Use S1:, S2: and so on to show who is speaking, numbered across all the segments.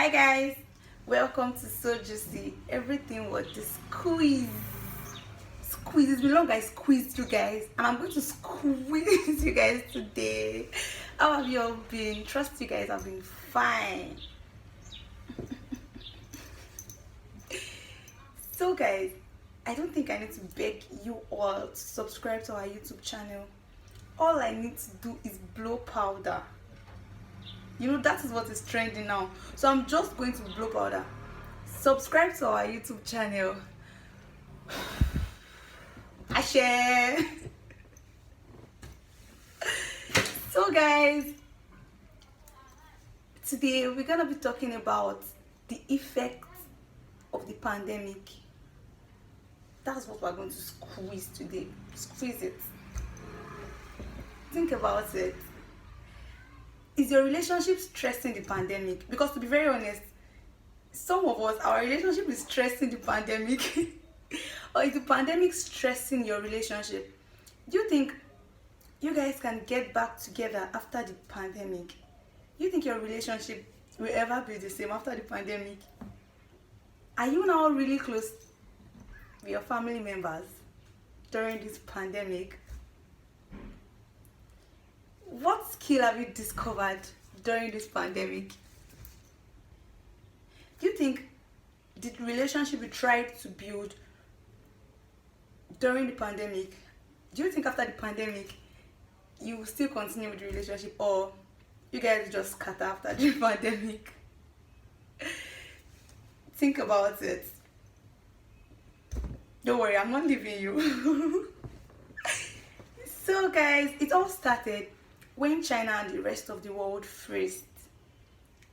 S1: Hi guys, welcome to Sojoocey. Everything was the squeeze. It's been long I squeezed you guys, and I'm going to squeeze you guys today. How have you all been? Trust you guys have been fine. So guys, I don't think I need to beg you all to subscribe to our YouTube channel. All I need to do is blow powder. You know, that is what is trending now. So I'm just going to blow powder. Subscribe to our YouTube channel. I share. So guys, today we're gonna be talking about the effects of the pandemic. That's what we're going to squeeze today. Squeeze it. Think about it. Is your relationship stressing the pandemic? Because to be very honest, some of us, our relationship is stressing the pandemic. Or is the pandemic stressing your relationship? Do you think you guys can get back together after the pandemic? Do you think your relationship will ever be the same after the pandemic? Are you now really close with your family members during this pandemic? What skill have you discovered during this pandemic? Do you think the relationship you tried to build during the pandemic, do you think after the pandemic you will still continue with the relationship, or you guys just scatter after the pandemic? Think about it. Don't worry, I'm not leaving you. So guys, it all started when China and the rest of the world freezed.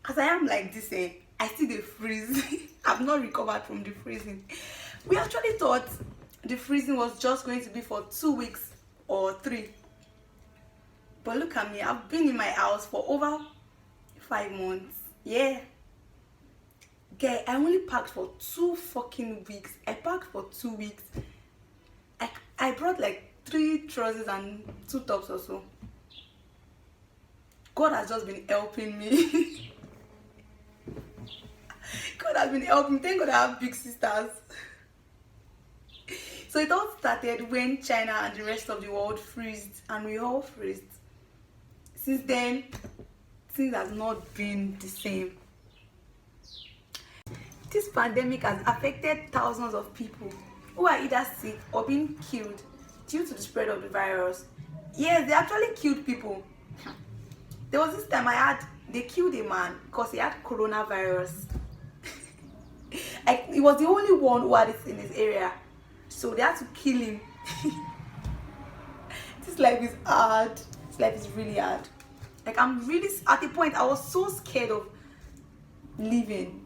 S1: As I am like this, I see the freeze. I've not recovered from the freezing. We actually thought the freezing was just going to be for 2 weeks or 3. But look at me, I've been in my house for over 5 months. Yeah. Okay, I only packed for 2 fucking weeks. I packed for 2 weeks. I brought like 3 trousers and 2 tops or so. God has just been helping me. God has been helping me. Thank God I have big sisters. So it all started when China and the rest of the world freezed, and we all freezed. Since then, things has not been the same. This pandemic has affected thousands of people who are either sick or being killed due to the spread of the virus. Yes, they actually killed people. There was this time they killed a man because he had coronavirus. Like, he was the only one who had it in his area, so they had to kill him. This life is hard. This life is really hard. Like, I'm really at a point I was so scared of leaving.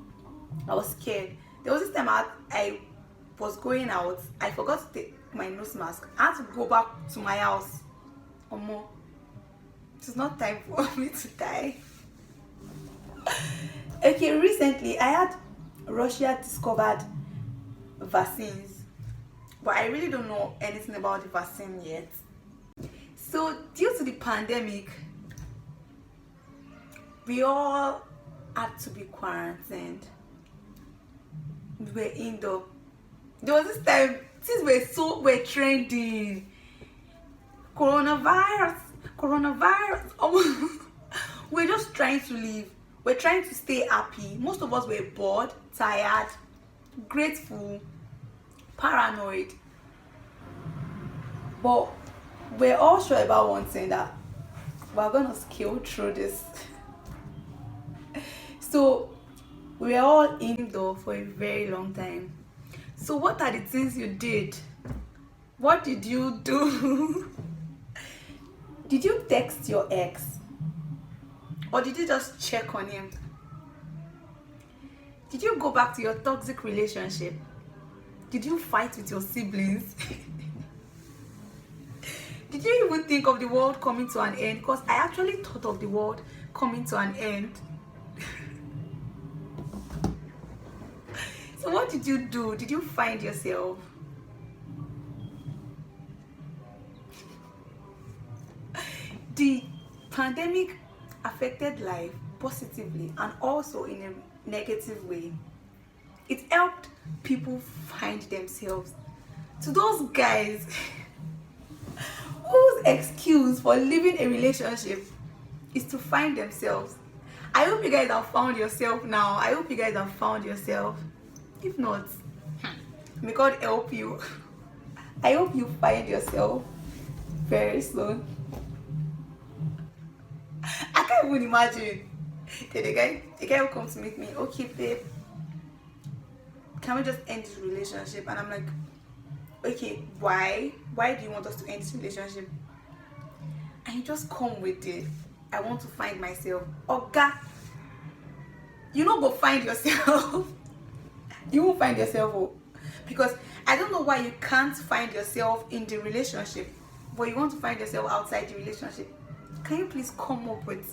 S1: I was scared. There was this time I was going out. I forgot to take my nose mask. I had to go back to my house. Or more. It's not time for me to die. Okay, recently I had Russia discovered vaccines, but I really don't know anything about the vaccine yet. So due to the pandemic, we all had to be quarantined. We were indoor. There was this time things were trending. Coronavirus. We're just trying to live. We're trying to stay happy. Most of us were bored, tired, grateful, paranoid. But we're all sure about one thing, that we're gonna scale through this. So we're all indoor for a very long time. So what are the things you did? What did you do? Did you text your ex? Or did you just check on him? Did you go back to your toxic relationship? Did you fight with your siblings? Did you even think of the world coming to an end? Because I actually thought of the world coming to an end. So what did you do? Did you find yourself? The pandemic affected life positively and also in a negative way. It helped people find themselves. To those guys whose excuse for leaving a relationship is to find themselves, I hope you guys have found yourself now. I hope you guys have found yourself. If not, may God help you. I hope you find yourself very soon. I can't even imagine. The guy will come to meet me. Okay, babe, can we just end this relationship? And I'm like, okay, why? Why do you want us to end this relationship? And you just come with it. I want to find myself. Oga, you not go find yourself. You won't find yourself. Oh. Because I don't know why you can't find yourself in the relationship, but you want to find yourself outside the relationship. Can you please come up with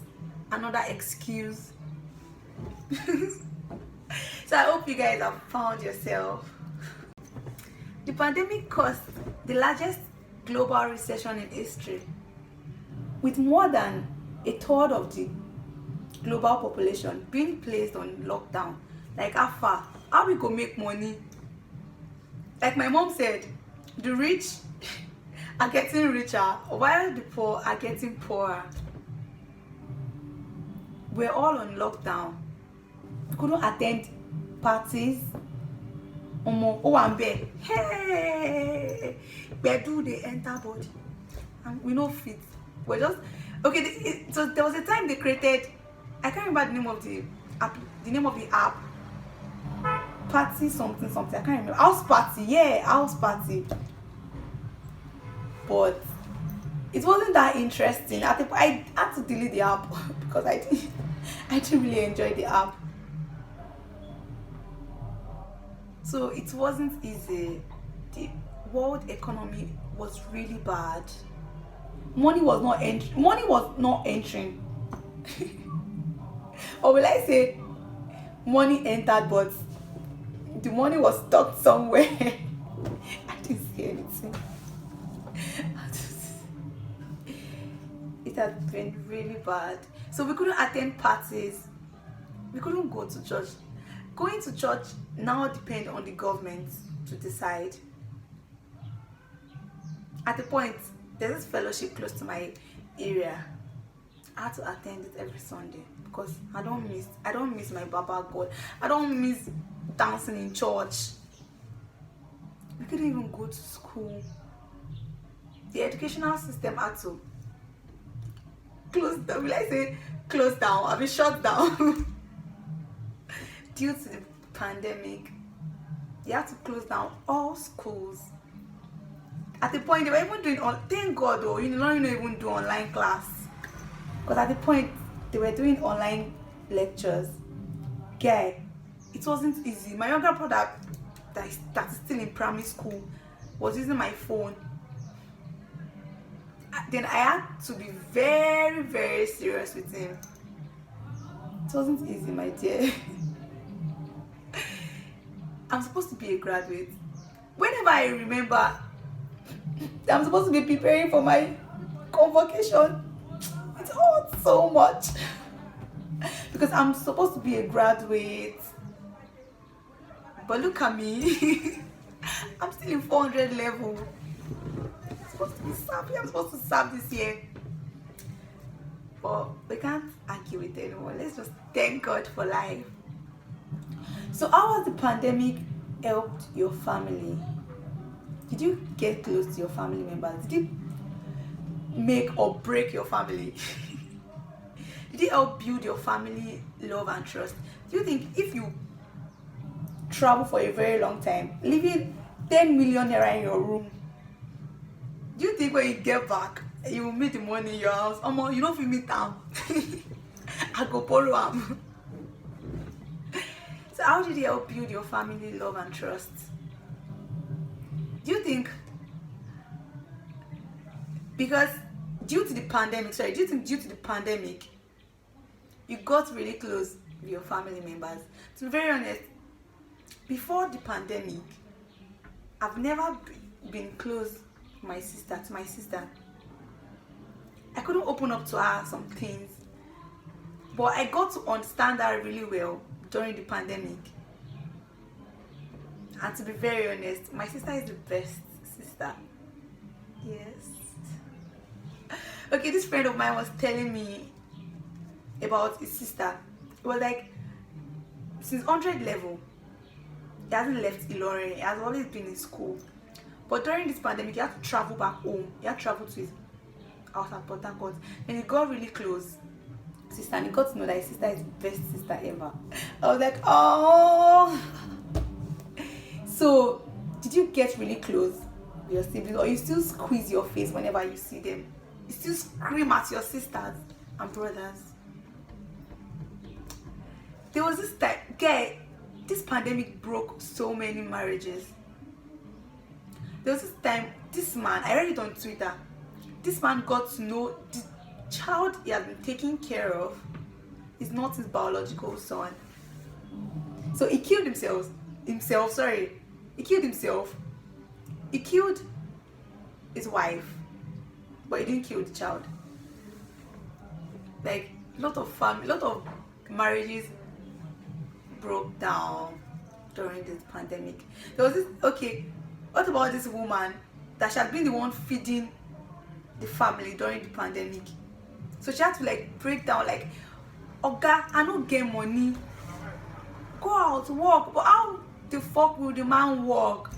S1: another excuse? So I hope you guys have found yourself. The pandemic caused the largest global recession in history, with more than a third of the global population being placed on lockdown. Like, how far? How we go make money? Like my mom said, the rich are getting richer while the poor are getting poorer. We're all on lockdown. We couldn't attend parties. Hey, where do they enter body? And we no fit. We're just okay. So there was a time they created. I can't remember the name of the app. The name of the app. Party something. I can't remember. House party. Yeah, house party. But it wasn't that interesting. I had to delete the app because I didn't really enjoy the app. So it wasn't easy. The world economy was really bad. Money was not entering. Or will I say money entered, but the money was stuck somewhere. I didn't see anything. It had been really bad. So we couldn't attend parties. We couldn't go to church. Going to church now depends on the government to decide. At the point, there's this fellowship close to my area. I had to attend it every Sunday because I don't miss my Baba God. I don't miss dancing in church. We couldn't even go to school. The educational system had to close down. Will I say close down? I mean shut down. Due to the pandemic, they had to close down all schools. At the point, they were even doing thank God though, you don't even do online class. Because at the point, they were doing online lectures. Guy, it wasn't easy. My younger brother, that is still in primary school, was using my phone. Then I had to be very, very serious with him. It wasn't easy, my dear. I'm supposed to be a graduate. Whenever I remember I'm supposed to be preparing for my convocation, it hurts so much. Because I'm supposed to be a graduate. But look at me. I'm still in 400 level. I'm supposed to be serving. I'm supposed to serve this year. But we can't argue with anyone. Let's just thank God for life. So how has the pandemic helped your family? Did you get close to your family members? Did it make or break your family? Did it help build your family love and trust? Do you think if you travel for a very long time, leaving 10 million naira in your room, do you think when you get back, you will meet the money in your house? You don't feel meet them. I go borrow them. So how did it help build your family love and trust? Do you think, because due to the pandemic, you got really close with your family members? To be very honest, before the pandemic, I've never been close to my sister. I couldn't open up to her some things. But I got to understand that really well during the pandemic. And to be very honest, my sister is the best sister. Yes. Okay, this friend of mine was telling me about his sister. It was like, since 100 level, he hasn't left Ilorin. He has always been in school. But during this pandemic, he had to travel back home. He had to travel to his house at Port Harcourt. And he got really close to sister. And he got to know that his sister is the best sister ever. I was like, oh. So, did you get really close with your siblings? Or you still squeeze your face whenever you see them? You still scream at your sisters and brothers? There was this time, this pandemic broke so many marriages. There was this time, this man, I read it on Twitter, this man got to know the child he has been taking care of is not his biological son. So he killed himself. He killed himself. He killed his wife, but he didn't kill the child. Like, a lot of marriages broke down during this pandemic. There was this, okay, what about this woman that she had been the one feeding the family during the pandemic? So she had to like break down, like, Oga, I don't get money, go out work, but how the fuck will the man work?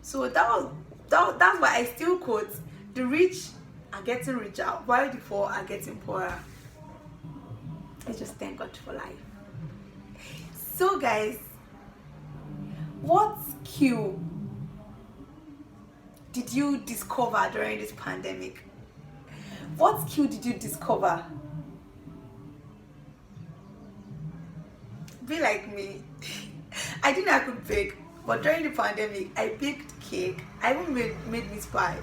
S1: So that's why I still quote, the rich are getting richer while the poor are getting poorer. I just thank God for life. So guys, what skill did you discover during this pandemic? What skill did you discover? Be like me. I didn't know I could bake, but during the pandemic, I baked cake. I even made meat pie.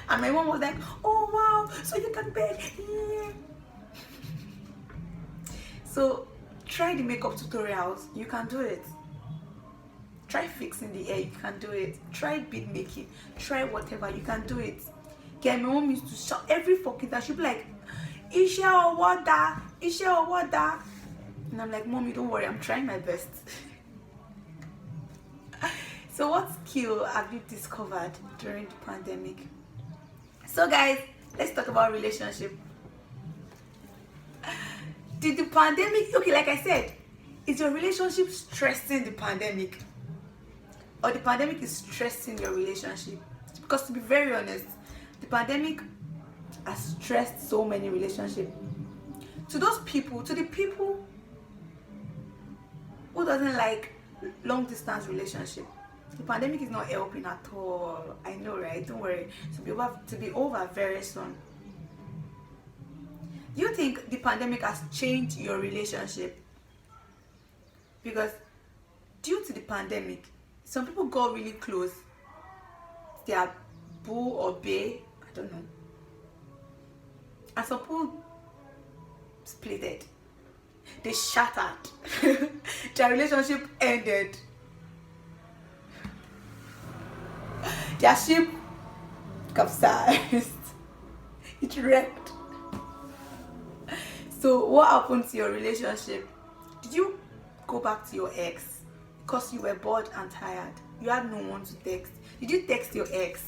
S1: And my mom was like, oh wow, so you can bake. Yeah. So try the makeup tutorials, you can do it. Try fixing the hair, you can do it. Try bead making, try whatever, you can do it. Okay, my mom used to shout every fucking time. She'd be like, Isha or water, Isha or water. And I'm like, Mommy, don't worry, I'm trying my best. So what skill have you discovered during the pandemic? So guys, let's talk about relationship. Did the pandemic, okay, like I said, is your relationship stressing the pandemic? Or the pandemic is stressing your relationship? Because to be very honest, the pandemic has stressed so many relationships. To those people, to the people who doesn't like long distance relationship, the pandemic is not helping at all. I know, right? Don't worry. To be over very soon. Do you think the pandemic has changed your relationship? Because due to the pandemic, some people got really close. They are boo or bae, I don't know. And some people splitted. They shattered. Their relationship ended. Their ship capsized. It wrecked. So what happened to your relationship? Did you go back to your ex because you were bored and tired? You had no one to text. Did you text your ex?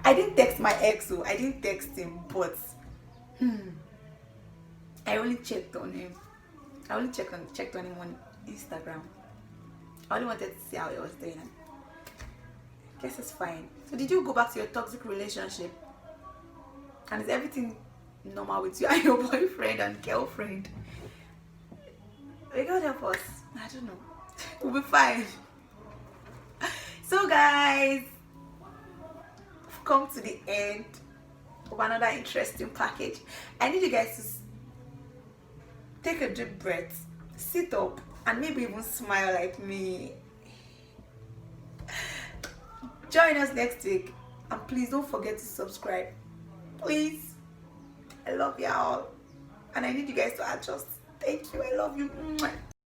S1: I didn't text my ex, so I didn't text him, but I only checked on him. I only checked on him on Instagram. I only wanted to see how he was doing. Guess it's fine. So did you go back to your toxic relationship? And is everything normal with you and your boyfriend and girlfriend? May God help us. I don't know. We'll be fine. So guys, we've come to the end of another interesting package. I need you guys to take a deep breath, sit up, and maybe even smile like me. Join us next week, and please don't forget to subscribe. Please. I love y'all, and I need you guys to adjust. Thank you. I love you.